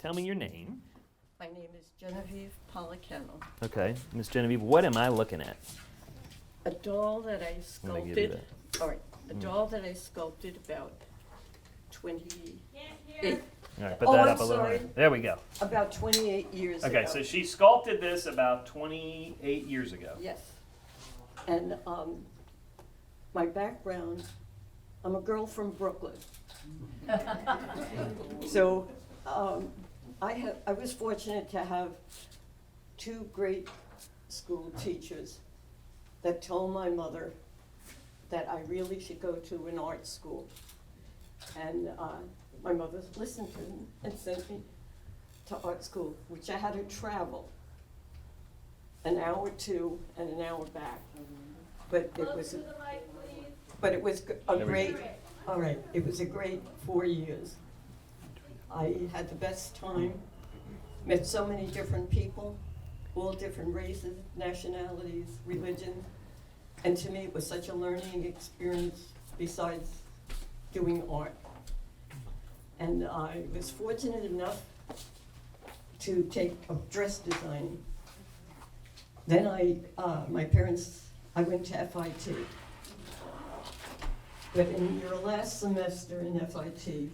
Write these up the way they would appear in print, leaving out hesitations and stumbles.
tell me your name. My name is Genevieve Policano. Okay, Miss Genevieve, what am I looking at? A doll that I I'm gonna give you sculpted. All right, a doll that I sculpted about 28. All right, put Oh, that I'm up a little sorry. higher. There we go. About 28 years ago. Okay, so she sculpted this about 28 years ago. Yes. And my background, I'm a girl from Brooklyn. So I was fortunate to have two great school teachers that told my mother that I really should go to an art school. And my mother listened to me and sent me to art school, which I had to travel an hour or two and an hour back. But it was, a great, all right, it was a great 4 years. I had the best time, met so many different people, all different races, nationalities, religions. And to me, it was such a learning experience besides doing art. And I was fortunate enough to take up dress designing. Then I went to FIT. But in your last semester in FIT,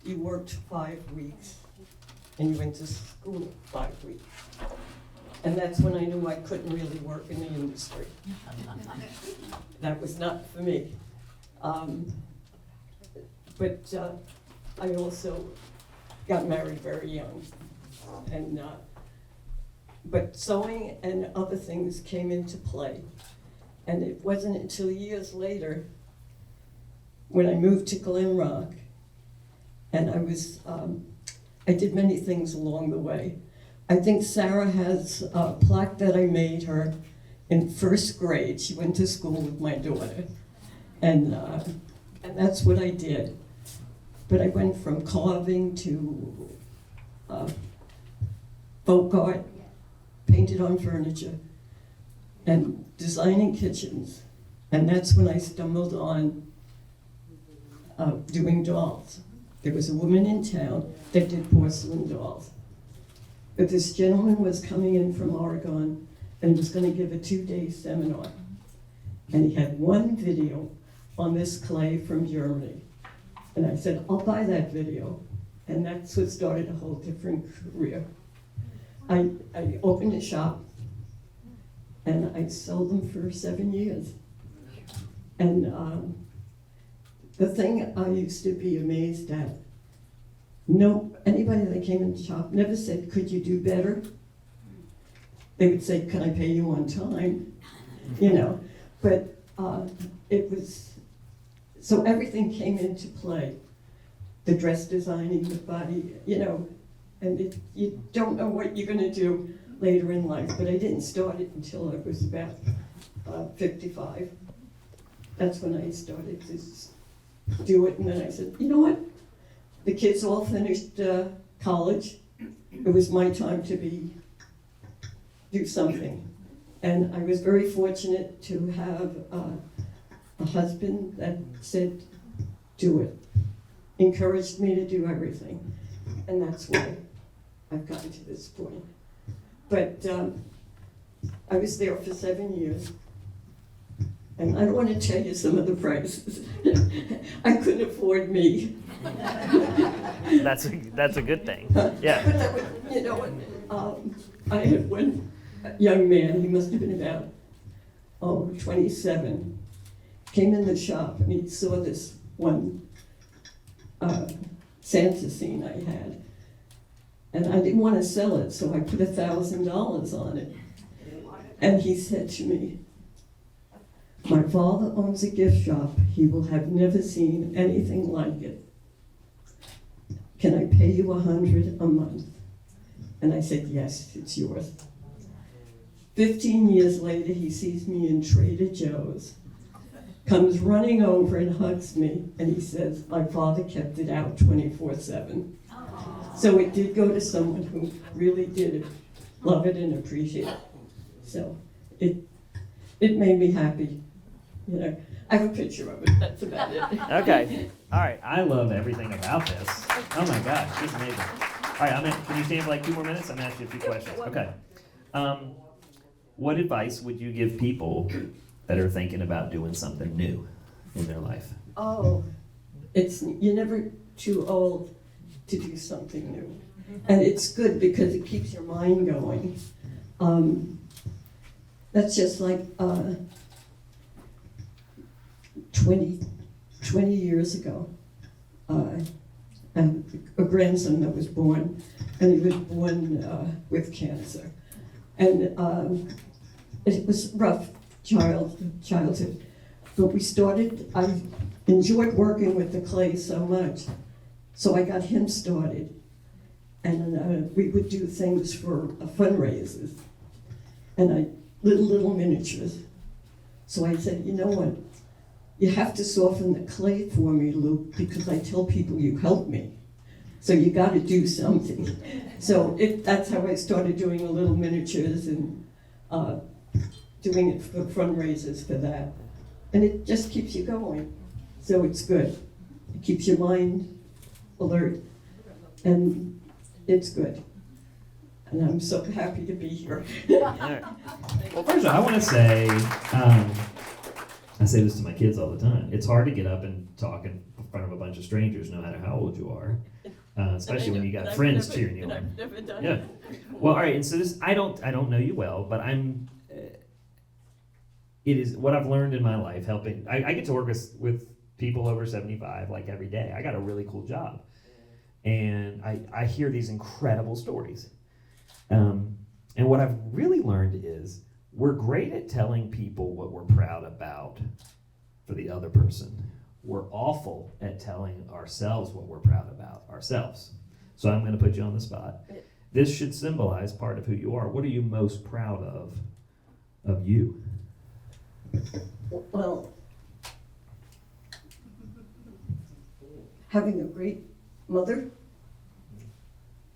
you worked 5 weeks and you went to school 5 weeks. And that's when I knew I couldn't really work in the industry. That was not for me. But I also got married very young. And but sewing and other things came into play. And it wasn't until years later when I moved to Glen Rock, and I did many things along the way. I think Sarah has a plaque that I made her in first grade. She went to school with my daughter. And that's what I did. But I went from carving to folk art, painted on furniture, and designing kitchens. And that's when I stumbled on doing dolls. There was a woman in town that did porcelain dolls. But this gentleman was coming in from Oregon and he was going to give a 2-day seminar. And he had one video on this clay from Germany. And I said, I'll buy that video. And that's what started a whole different career. I opened a shop and I sold them for 7 years. And the thing I used to be amazed at, anybody that came in the shop never said, could you do better? They would say, can I pay you on time? But it was, so everything came into play. The dress designing, the body, and you don't know what you're gonna do later in life, but I didn't start it until I was about 55. That's when I started to do it, and then I said, you know what? The kids all finished college. It was my time to do something. And I was very fortunate to have a husband that said, do it. Encouraged me to do everything. And that's why I've gotten to this point. But I was there for 7 years. And I don't want to tell you some of the prices. I couldn't afford me. That's a good thing. Yeah. But that was, I had one young man, he must have been about 27, came in the shop and he saw this one Santa scene I had. And I didn't want to sell it, so I put $1,000 on it. And he said to me, my father owns a gift shop. He will have never seen anything like it. Can I pay you $100 a month? And I said, yes, it's yours. 15 years later, he sees me in Trader Joe's, comes running over and hugs me, and he says, my father kept it out 24/7. So it did go to someone who really did love it and appreciate it. So it made me happy. I have a picture of it, that's about it. Okay. All right. I love everything about this. Oh my gosh, she's amazing. right, can you stay for like 2 more minutes? I'm gonna ask you a few questions. Okay. What advice would you give people that are thinking about doing something new in their life? Oh, you're never too old to do something new. And it's good because it keeps your mind going. That's just like 20 years ago. And a grandson that was born, and he was born with cancer. And it was rough childhood. But I enjoyed working with the clay so much, so I got him started. And we would do things for fundraisers, and little miniatures. So I said, you know what? You have to soften the clay for me, Luke, because I tell people you helped me. So you got to do something. So that's how I started doing the little miniatures and doing it for fundraisers for that. And it just keeps you going. So it's good. It keeps your mind alert, and it's good. And I'm so happy to be here. All right. Well, first of all, I want to say, I say this to my kids all the time. It's hard to get up and talk in front of a bunch of strangers, no matter how old you are, especially when you got friends cheering you on. I've never done Yeah. it. Well, all right. And so I don't know you well, but it is what I've learned in my life helping. I get to work with people over 75 like every day. I got a really cool job, and I hear these incredible stories. And what I've really learned is we're great at telling people what we're proud about for the other person. We're awful at telling ourselves what we're proud about ourselves. So I'm going to put you on the spot. This should symbolize part of who you are. What are you most proud of you? Well, having a great mother,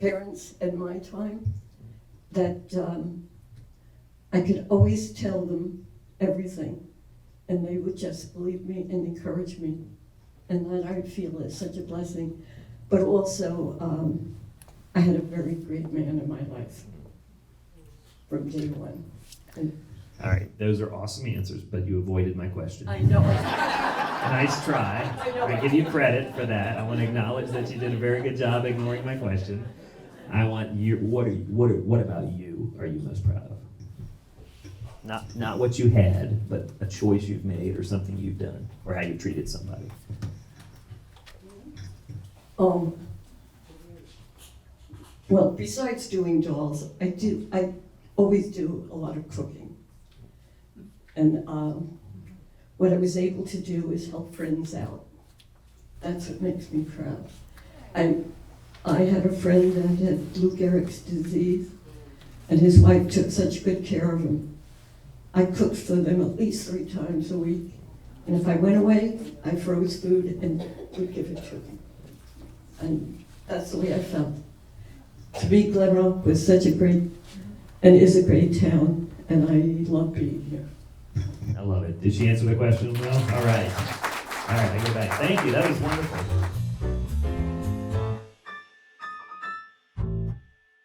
parents at my time, that I could always tell them everything, and they would just believe me and encourage me, and that I feel is such a blessing. But also, I had a very great man in my life from day one. And All right, those are awesome answers, but you avoided my question. I know. Nice try. I know. I give you credit for that. I want to acknowledge that you did a very good job ignoring my question. I want what about you are you most proud of? Not what you had, but a choice you've made or something you've done or how you treated somebody. Well, besides doing dolls, I always do a lot of cooking. And what I was able to do is help friends out. That's what makes me proud. I had a friend that had Lou Gehrig's disease, and his wife took such good care of him. I cooked for them at least 3 times a week. And if I went away, I froze food and would give it to them. And that's the way I felt. To me, Glen Rock was such a great, and is a great town, and I love being here. I love it. Did she answer the question well? All right. All right, I go back. Thank you. That was wonderful.